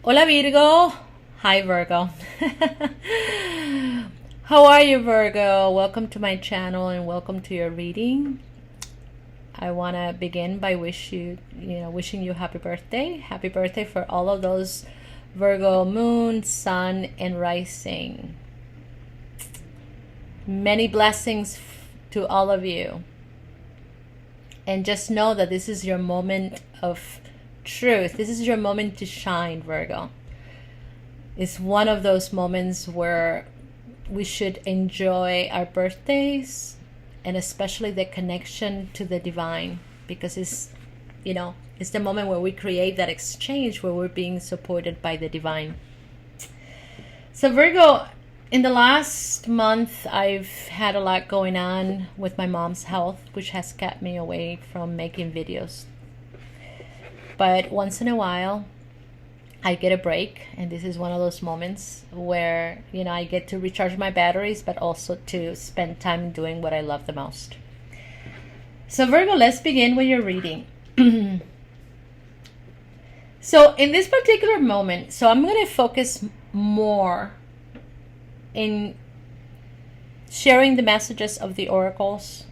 Hola Virgo. Hi Virgo. How are you, Virgo? Welcome to my channel and welcome to your reading. I want to begin by wishing you happy birthday. Happy birthday for all of those Virgo moon, sun, and rising. Many blessings to all of you. And just know that this is your moment of truth. This is your moment to shine, Virgo. It's one of those moments where we should enjoy our birthdays and especially the connection to the divine, because it's the moment where we create that exchange where we're being supported by the divine. So Virgo, in the last month, I've had a lot going on with my mom's health, which has kept me away from making videos. But once in a while, I get a break, and this is one of those moments where, I get to recharge my batteries, but also to spend time doing what I love the most. So Virgo, let's begin with your reading. So in this particular moment, I'm going to focus more in sharing the messages of the oracles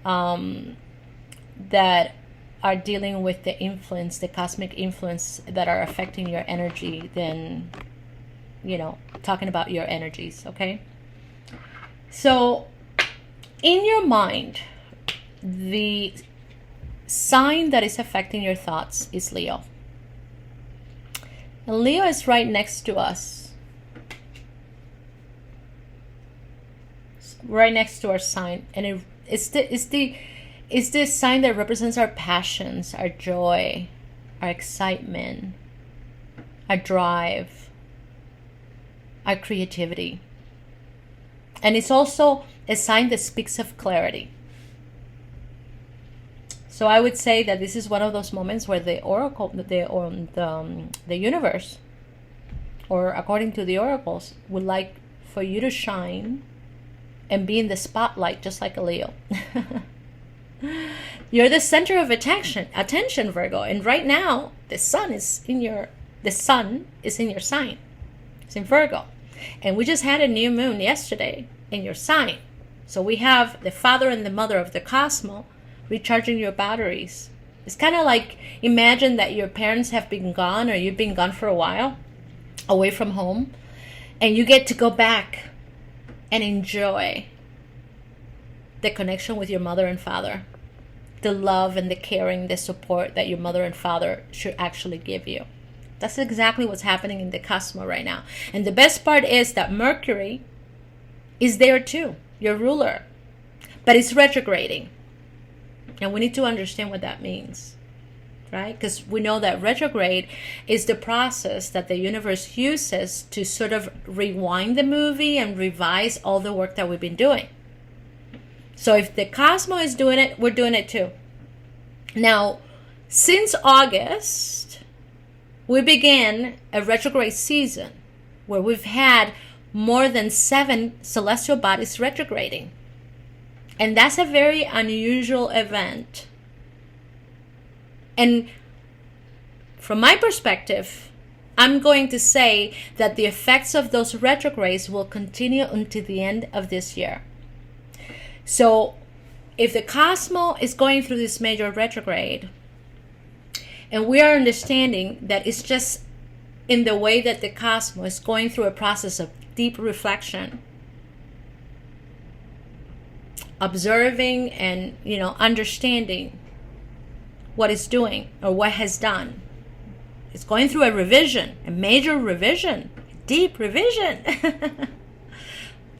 that are dealing with the influence, the cosmic influence that are affecting your energy than, talking about your energies, okay? So in your mind, the sign that is affecting your thoughts is Leo. And Leo is right next to us. Right next to our sign. And it's the sign that represents our passions, our joy, our excitement, our drive, our creativity. And it's also a sign that speaks of clarity. So I would say that this is one of those moments where the oracle, the universe, or according to the oracles, would like for you to shine and be in the spotlight just like a Leo. You're the center of attention, Virgo, and right now the sun is in your sign. It's in Virgo, and we just had a new moon yesterday in your sign. So we have the father and the mother of the cosmos recharging your batteries. It's kind of like, imagine that your parents have been gone, or you've been gone for a while, away from home, and you get to go back and enjoy the connection with your mother and father, the love and the caring, the support that your mother and father should actually give you. That's exactly what's happening in the cosmos right now. And the best part is that Mercury is there too, your ruler, but it's retrograding. And we need to understand what that means, right? Because we know that retrograde is the process that the universe uses to sort of rewind the movie and revise all the work that we've been doing. So if the cosmos is doing it, we're doing it too. Now, since August, we began a retrograde season where we've had more than 7 celestial bodies retrograding. And that's a very unusual event. And from my perspective, I'm going to say that the effects of those retrogrades will continue until the end of this year. So if the cosmos is going through this major retrograde, and we are understanding that it's just in the way that the cosmos is going through a process of deep reflection, observing and understanding what it's doing or what has done. It's going through a revision, a major revision, deep revision.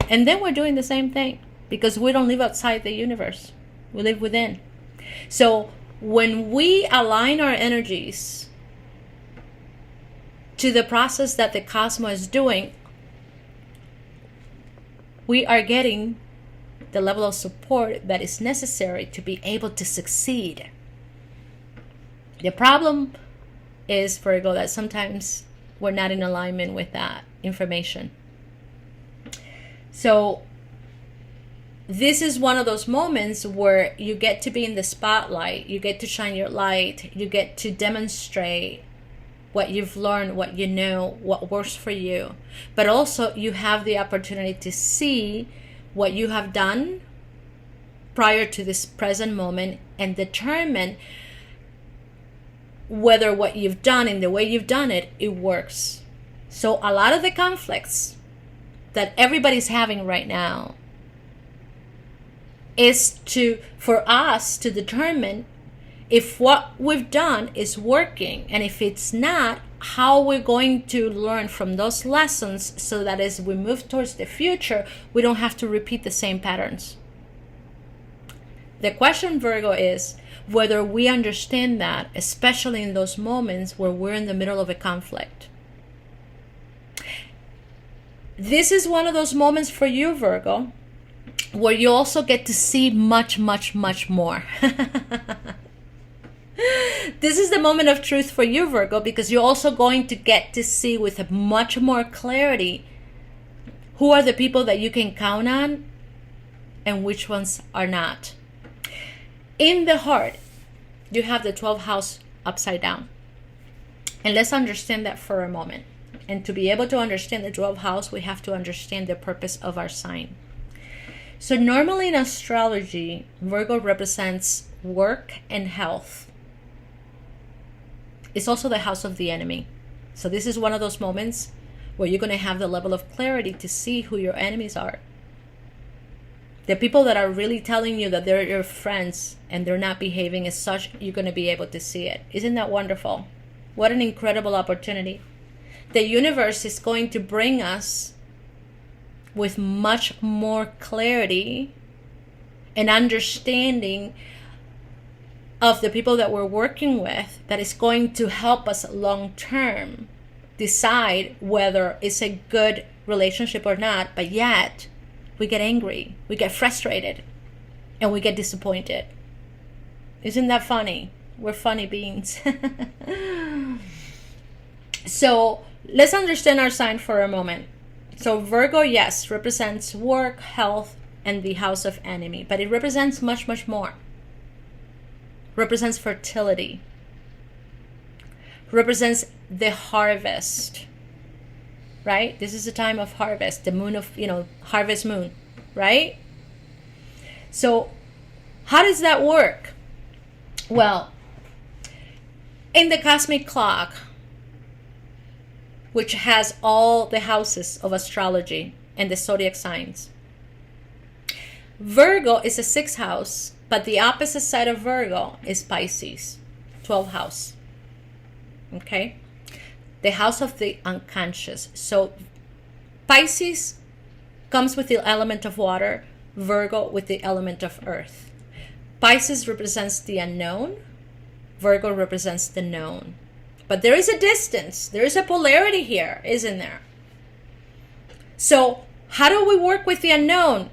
And then we're doing the same thing, because we don't live outside the universe. We live within. So when we align our energies to the process that the cosmos is doing, we are getting the level of support that is necessary to be able to succeed. The problem is, Virgo, that sometimes we're not in alignment with that information. So this is one of those moments where you get to be in the spotlight, you get to shine your light, you get to demonstrate what you've learned, what you know, what works for you. But also you have the opportunity to see what you have done prior to this present moment and determine whether what you've done and the way you've done it, it works. So a lot of the conflicts that everybody's having right now is for us to determine if what we've done is working, and if it's not, how we're going to learn from those lessons so that as we move towards the future, we don't have to repeat the same patterns. The question, Virgo, is whether we understand that, especially in those moments where we're in the middle of a conflict. This is one of those moments for you, Virgo, where you also get to see much, much, much more. This is the moment of truth for you, Virgo, because you're also going to get to see with much more clarity who are the people that you can count on and which ones are not. In the heart, you have the 12th house upside down. And let's understand that for a moment. And to be able to understand the 12th house, we have to understand the purpose of our sign. So normally in astrology, Virgo represents work and health. It's also the house of the enemy. So this is one of those moments where you're going to have the level of clarity to see who your enemies are. The people that are really telling you that they're your friends and they're not behaving as such, you're going to be able to see it. Isn't that wonderful? What an incredible opportunity. The universe is going to bring us with much more clarity and understanding of the people that we're working with, that is going to help us long term decide whether it's a good relationship or not. But yet we get angry, we get frustrated, and we get disappointed. Isn't that funny? We're funny beings. So let's understand our sign for a moment. So Virgo, yes, represents work, health, and the house of enemy, but it represents much, much more. Represents fertility. Represents the harvest, right? This is the time of harvest, the moon of, harvest moon, right? So how does that work? Well, in the cosmic clock, which has all the houses of astrology and the zodiac signs, Virgo is a 6th house, but the opposite side of Virgo is Pisces, 12th house. Okay? The house of the unconscious. So Pisces comes with the element of water, Virgo with the element of earth. Pisces represents the unknown, Virgo represents the known. But there is a distance, there is a polarity here, isn't there? So how do we work with the unknown?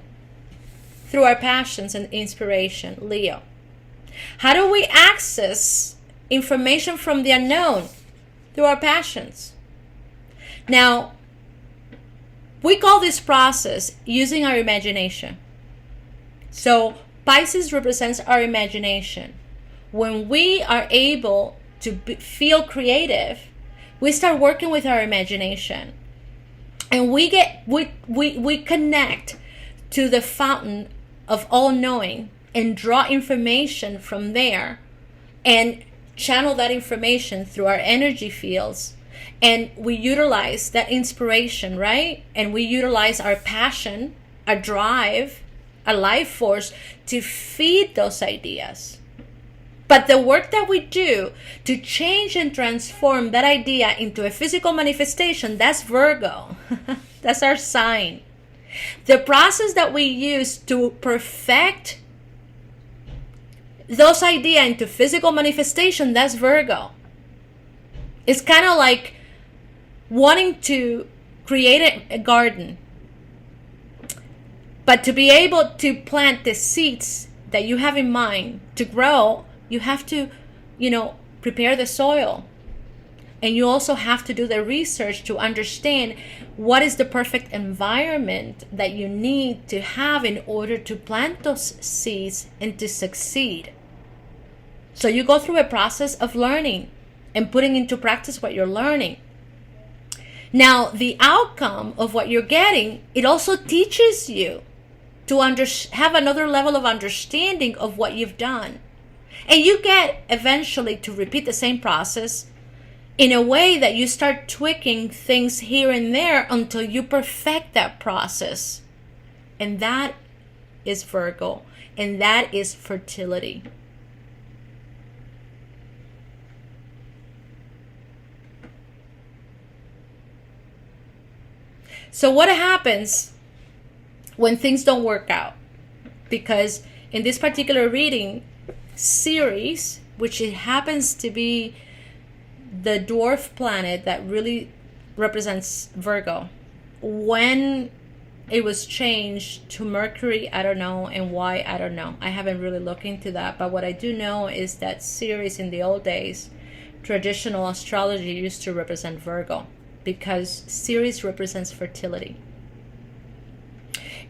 Through our passions and inspiration, Leo. How do we access information from the unknown? Through our passions. Now, we call this process using our imagination. So Pisces represents our imagination. When we are able to feel creative, we start working with our imagination, and we connect to the fountain of all knowing and draw information from there and channel that information through our energy fields, and we utilize that inspiration, right? And we utilize our passion, our drive, our life force to feed those ideas. But the work that we do to change and transform that idea into a physical manifestation, that's Virgo. That's our sign. The process that we use to perfect those ideas into physical manifestation, that's Virgo. It's kind of like wanting to create a garden. But to be able to plant the seeds that you have in mind to grow, you have to, prepare the soil. And you also have to do the research to understand what is the perfect environment that you need to have in order to plant those seeds and to succeed. So you go through a process of learning and putting into practice what you're learning. Now, the outcome of what you're getting, it also teaches you to have another level of understanding of what you've done. And you get eventually to repeat the same process in a way that you start tweaking things here and there until you perfect that process. And that is Virgo, and that is fertility. So what happens when things don't work out? Because in this particular reading, Ceres, which it happens to be the dwarf planet that really represents Virgo, when it was changed to Mercury, I don't know, and why, I don't know. I haven't really looked into that, but what I do know is that Ceres in the old days, traditional astrology used to represent Virgo, because Ceres represents fertility.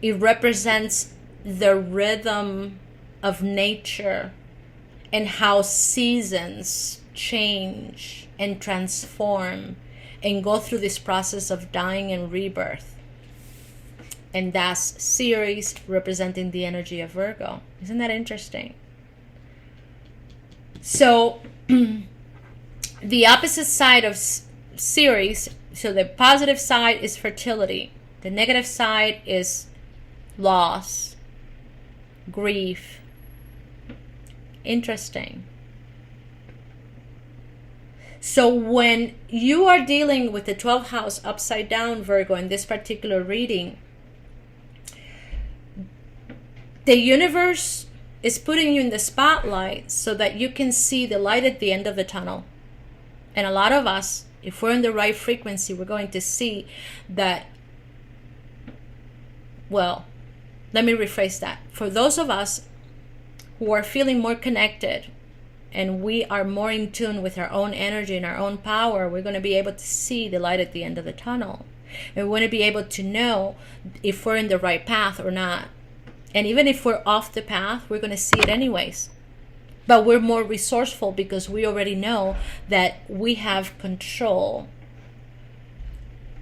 It represents the rhythm of nature and how seasons change and transform and go through this process of dying and rebirth. And that's Ceres representing the energy of Virgo. Isn't that interesting? So the opposite side of Ceres, so the positive side is fertility. The negative side is loss, grief. Interesting. So when you are dealing with the 12th house upside down, Virgo, in this particular reading, the universe is putting you in the spotlight so that you can see the light at the end of the tunnel. And a lot of us, if we're in the right frequency, we're going to see that, well, let me rephrase that. For those of us who are feeling more connected and we are more in tune with our own energy and our own power, we're going to be able to see the light at the end of the tunnel. And we're going to be able to know if we're in the right path or not. And even if we're off the path, we're going to see it anyways. But we're more resourceful because we already know that we have control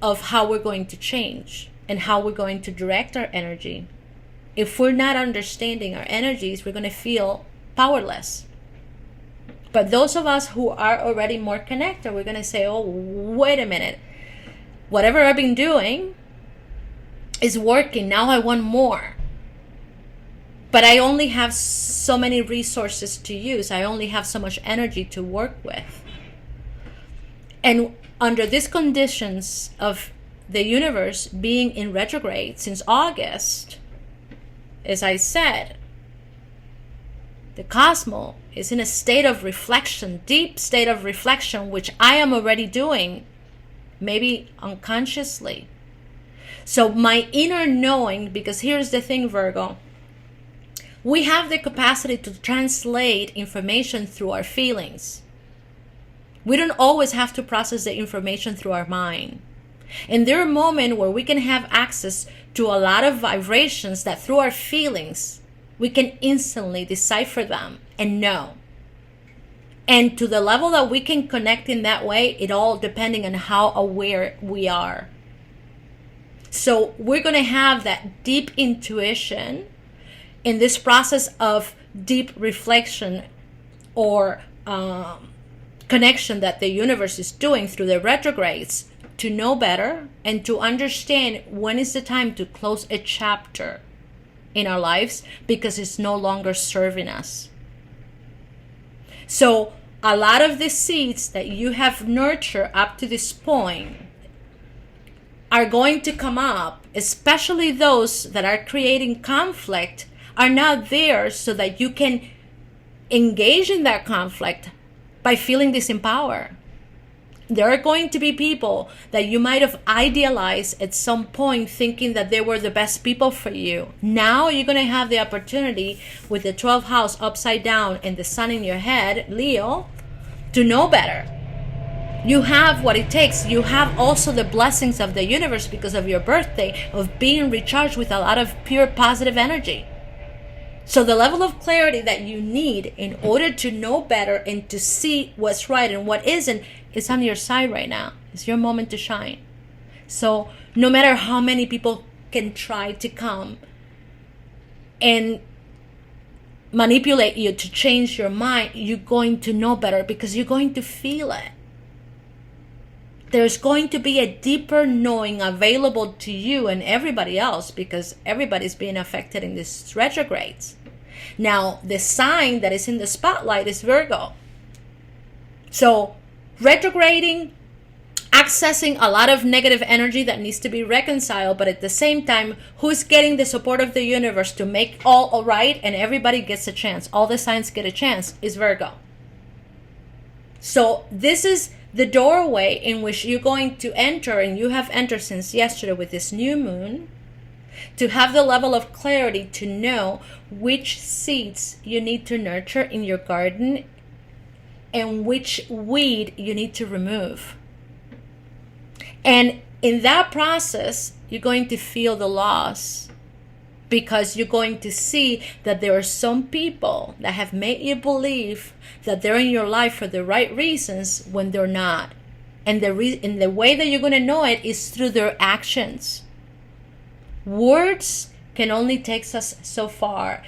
of how we're going to change and how we're going to direct our energy. If we're not understanding our energies, we're going to feel powerless. But those of us who are already more connected, we're going to say, oh, wait a minute. Whatever I've been doing is working. Now I want more. But I only have so many resources to use. I only have so much energy to work with. And under these conditions of the universe being in retrograde since August, as I said, the cosmos is in a state of reflection, deep state of reflection, which I am already doing, maybe unconsciously. So my inner knowing, because here's the thing, Virgo, we have the capacity to translate information through our feelings. We don't always have to process the information through our mind. And there are moments where we can have access to a lot of vibrations that through our feelings, we can instantly decipher them and know. And to the level that we can connect in that way, it all depending on how aware we are. So we're going to have that deep intuition in this process of deep reflection or connection that the universe is doing through the retrogrades to know better and to understand when is the time to close a chapter in our lives because it's no longer serving us. So a lot of the seeds that you have nurtured up to this point are going to come up, especially those that are creating conflict, are not there so that you can engage in that conflict by feeling disempowered. There are going to be people that you might have idealized at some point thinking that they were the best people for you. Now you're going to have the opportunity with the 12th house upside down and the sun in your head, Leo, to know better. You have what it takes. You have also the blessings of the universe because of your birthday of being recharged with a lot of pure positive energy. So the level of clarity that you need in order to know better and to see what's right and what isn't is on your side right now. It's your moment to shine. So no matter how many people can try to come and manipulate you to change your mind, you're going to know better because you're going to feel it. There's going to be a deeper knowing available to you and everybody else because everybody's being affected in these retrogrades. Now, the sign that is in the spotlight is Virgo. So, retrograding, accessing a lot of negative energy that needs to be reconciled, but at the same time, who's getting the support of the universe to make all right and everybody gets a chance, all the signs get a chance, is Virgo. So, this is the doorway in which you're going to enter, and you have entered since yesterday with this new moon, to have the level of clarity to know which seeds you need to nurture in your garden and which weed you need to remove. And in that process, you're going to feel the loss because you're going to see that there are some people that have made you believe that they're in your life for the right reasons when they're not. And the way that you're going to know it is through their actions. Words can only take us so far.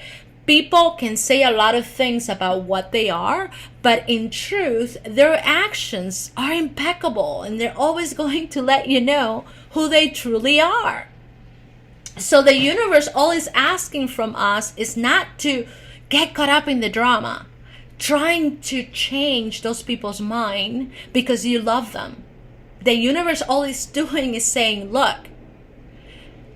People can say a lot of things about what they are, but in truth, their actions are impeccable and they're always going to let you know who they truly are. So the universe always asking from us is not to get caught up in the drama, trying to change those people's mind because you love them. The universe always doing is saying, look,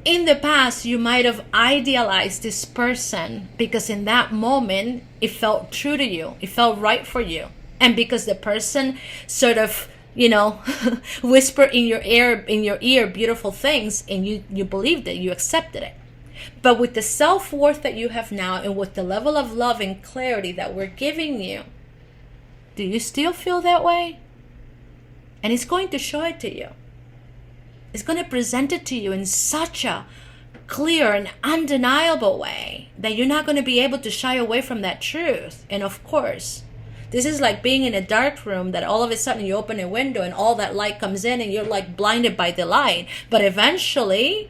in the past, you might have idealized this person because in that moment, it felt true to you. It felt right for you. And because the person sort of, whisper in your ear beautiful things, and you believed it, you accepted it. But with the self-worth that you have now and with the level of love and clarity that we're giving you, do you still feel that way? And it's going to show it to you. It's going to present it to you in such a clear and undeniable way that you're not going to be able to shy away from that truth. And of course, this is like being in a dark room that all of a sudden you open a window and all that light comes in and you're like blinded by the light. But eventually,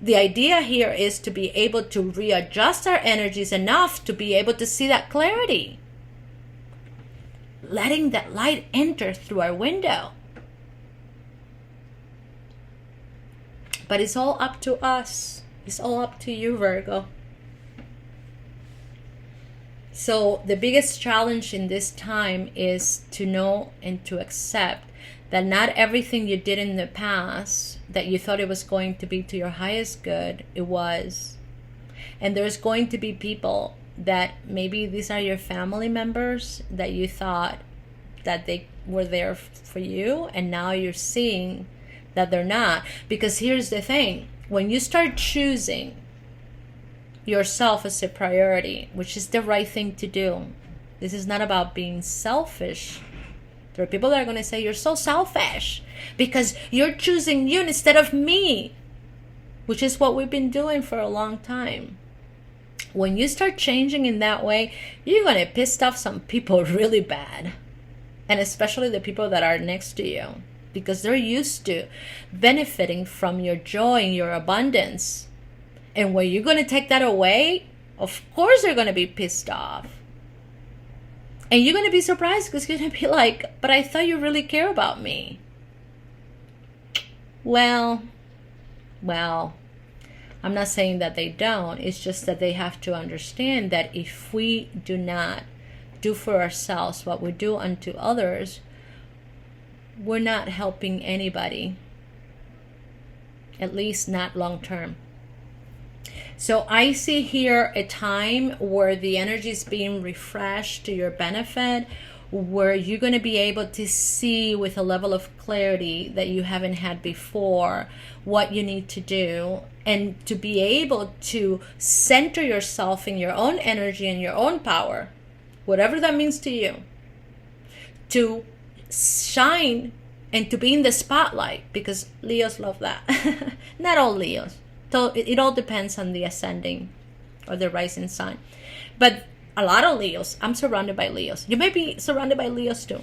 the idea here is to be able to readjust our energies enough to be able to see that clarity. Letting that light enter through our window. But it's all up to us. It's all up to you, Virgo. So the biggest challenge in this time is to know and to accept that not everything you did in the past that you thought it was going to be to your highest good, it was. And there's going to be people that maybe these are your family members that you thought that they were there for you, and now you're seeing that they're not. Because here's the thing, when you start choosing yourself as a priority, which is the right thing to do, this is not about being selfish. There are people that are going to say you're so selfish because you're choosing you instead of me, which is what we've been doing for a long time. When you start changing in that way, you're going to piss off some people really bad, and especially the people that are next to you, because they're used to benefiting from your joy and your abundance. And when you're going to take that away, of course they're going to be pissed off. And you're going to be surprised because you're going to be like, but I thought you really care about me. Well, I'm not saying that they don't. It's just that they have to understand that if we do not do for ourselves what we do unto others, we're not helping anybody, at least not long term. So I see here a time where the energy is being refreshed to your benefit, where you're going to be able to see with a level of clarity that you haven't had before what you need to do, and to be able to center yourself in your own energy and your own power, whatever that means to you, to shine and to be in the spotlight, because Leos love that. Not all Leos. So it all depends on the ascending or the rising sign. But a lot of Leos, I'm surrounded by Leos. You may be surrounded by Leos too.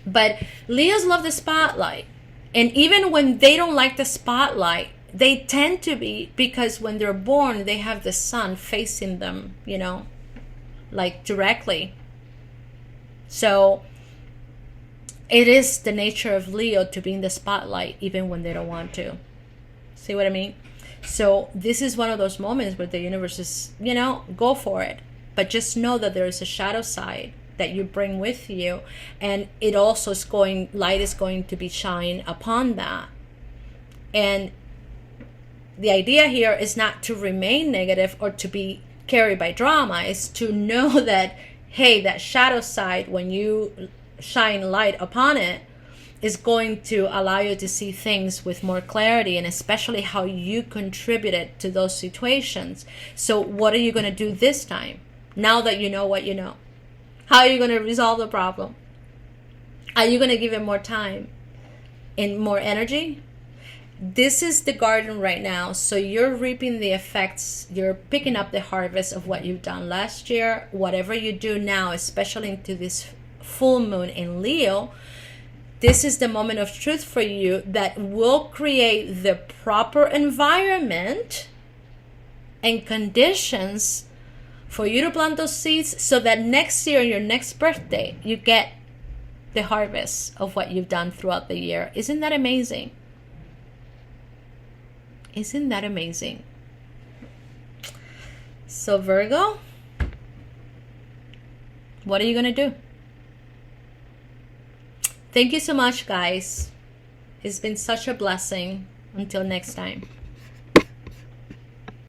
But Leos love the spotlight. And even when they don't like the spotlight, they tend to be, because when they're born, they have the sun facing them, you know, like directly. So it is the nature of Leo to be in the spotlight even when they don't want to. See what I mean? So this is one of those moments where the universe is, you know, go for it. But just know that there is a shadow side that you bring with you. And it also is light is going to be shined upon that. And the idea here is not to remain negative or to be carried by drama. It's to know that, hey, that shadow side, when you shine light upon it, is going to allow you to see things with more clarity, and especially how you contributed to those situations. So what are you going to do this time, now that you know what you know? How are you going to resolve the problem? Are you going to give it more time and more energy? This is the garden right now, so you're reaping the effects. You're picking up the harvest of what you've done last year. Whatever you do now, especially into this full moon in Leo, this is the moment of truth for you that will create the proper environment and conditions for you to plant those seeds, so that next year, your next birthday, you get the harvest of what you've done throughout the year. Isn't that amazing? Isn't that amazing? So Virgo, what are you going to do? Thank you so much, guys. It's been such a blessing. Until next time.